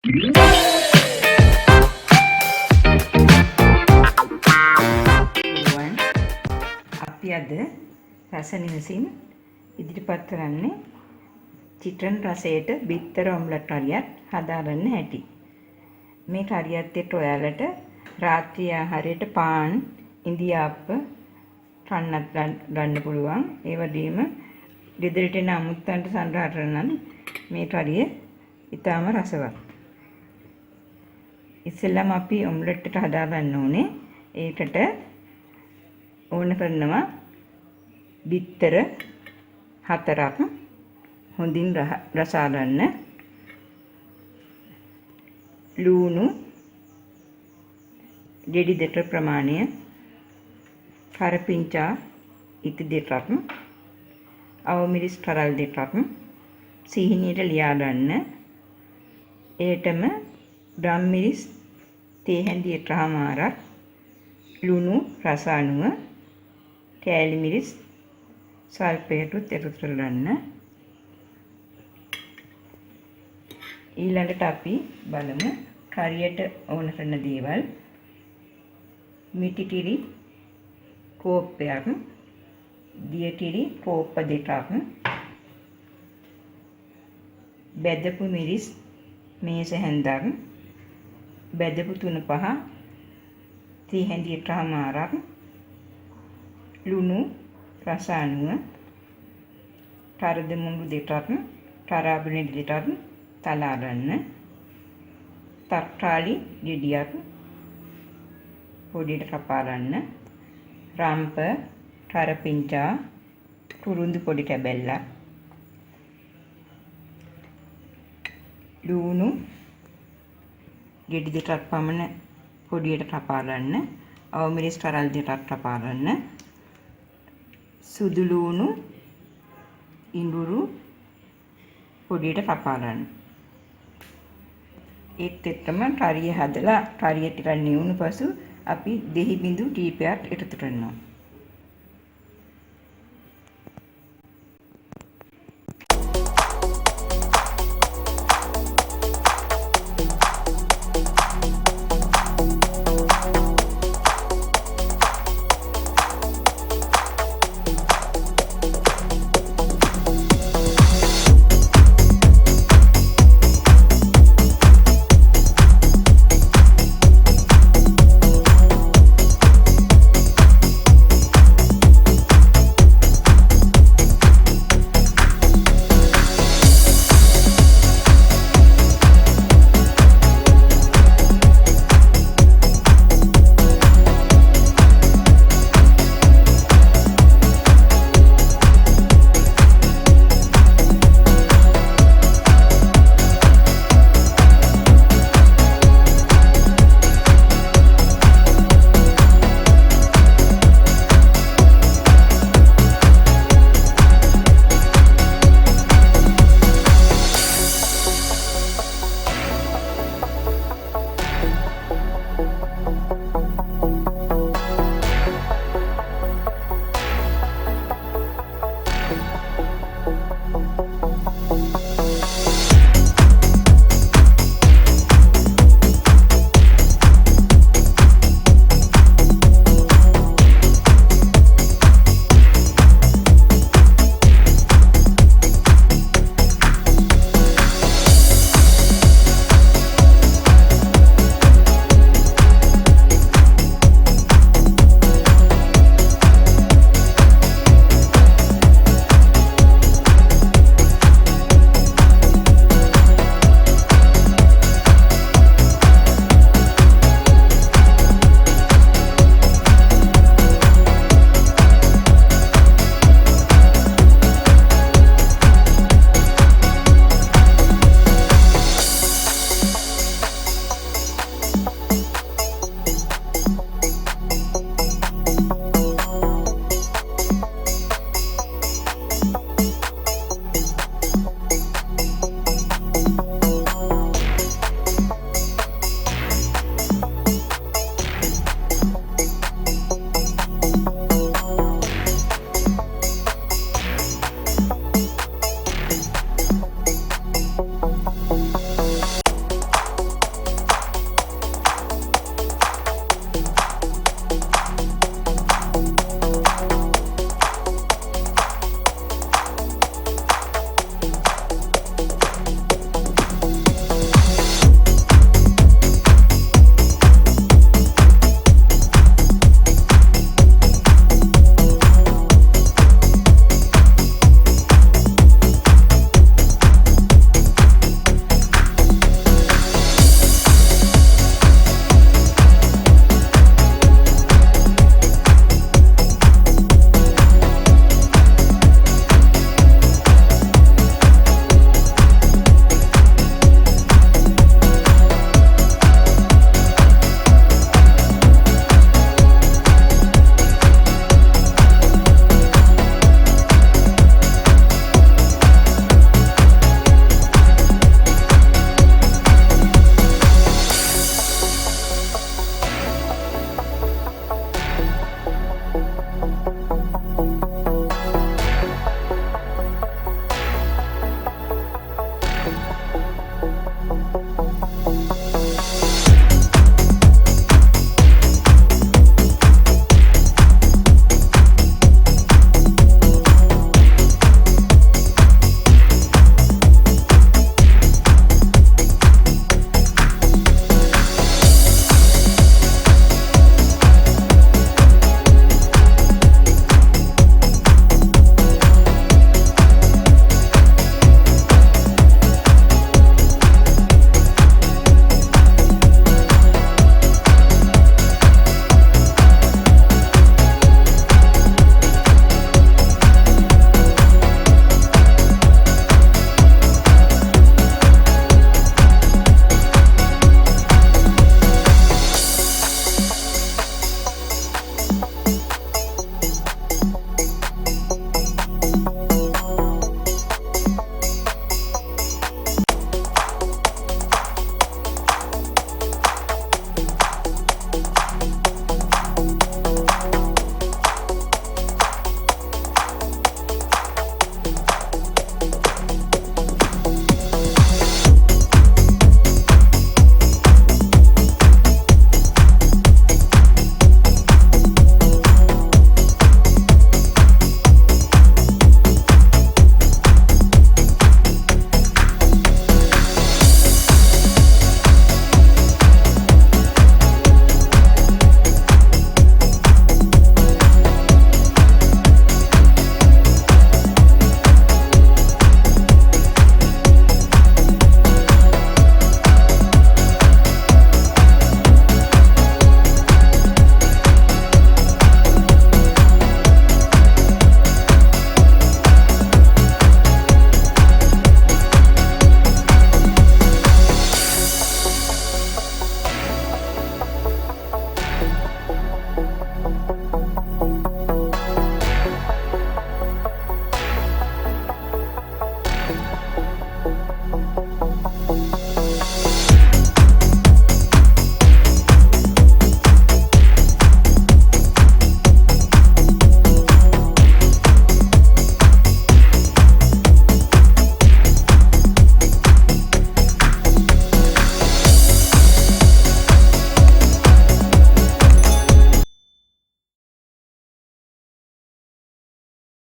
අපි අද රස නිවසින් ඉදිරිපත් කරන්නේ චිකන් රසයට බිත්තර ඔම්ලට් හරියක් හදාගන්න හැටි. මේ හරියත් එක්ක ඔයාලට රාත්‍රී ආහාරයට පාන්, ඉඳිආප්ප කන්නත් ගන්න පුළුවන්. ඒ වගේම ගෙදරට එන අමුත්තන්ට සඳහා කරන මේ හරිය ඉතාම රසවත්. ඉස්සෙල්ලාම අපි ඔම්ලට් එක හදාගන්න ඕනේ. ඒකට ඕන කරනවා බිත්තර 4ක් හොඳින් රසා ගන්න, ලුණු ගෙඩි 2 ප්‍රමාණය, කරපිංචා ඉති 2ක්, අවමිරිස් කරල් 2ක් සීනියට ලියා ගන්න. ඒටම ගම්මිරිස් තේ හැඳි 1මාරක්, ලුණු රස අනුව, කෑලි මිරිස් සල්පයටුත් එකතු කරගන්න. ඊළඟට අපි බලමු කරියට ඕන කරන දේවල්. මිටිකිරි කෝප්පයක්, දියකිරි කෝප්ප 2ක්, බෙදපු මිරිස් මේස හැන්දක්, බෙදපු 3-5 තේ හැඳි 1මාරක්, ලුණු රස අනුව, කරදමුළු 2ක්, කරාබුනේ 2ක් තලා ගන්න, තක්කාලි ගෙඩියක් පොඩියට කපා ගන්න, රම්ප, කරපිංචා, කුරුඳු පොඩි කැබැල්ලක්, ලුණු ගෙඩි 2ක් පමණ පොඩියට කපා ගන්න, අවමිරිස් කරල් 2ක් කපා ගන්න, සුදු ලුණු ඉඟුරු පොඩියට කපා ගන්න. ඒත් එක්කම කරිය හදලා කරිය ටිකක් නිවුණු පසු අපි දෙහි බිඳු කීපයක් එකතු කරනවා.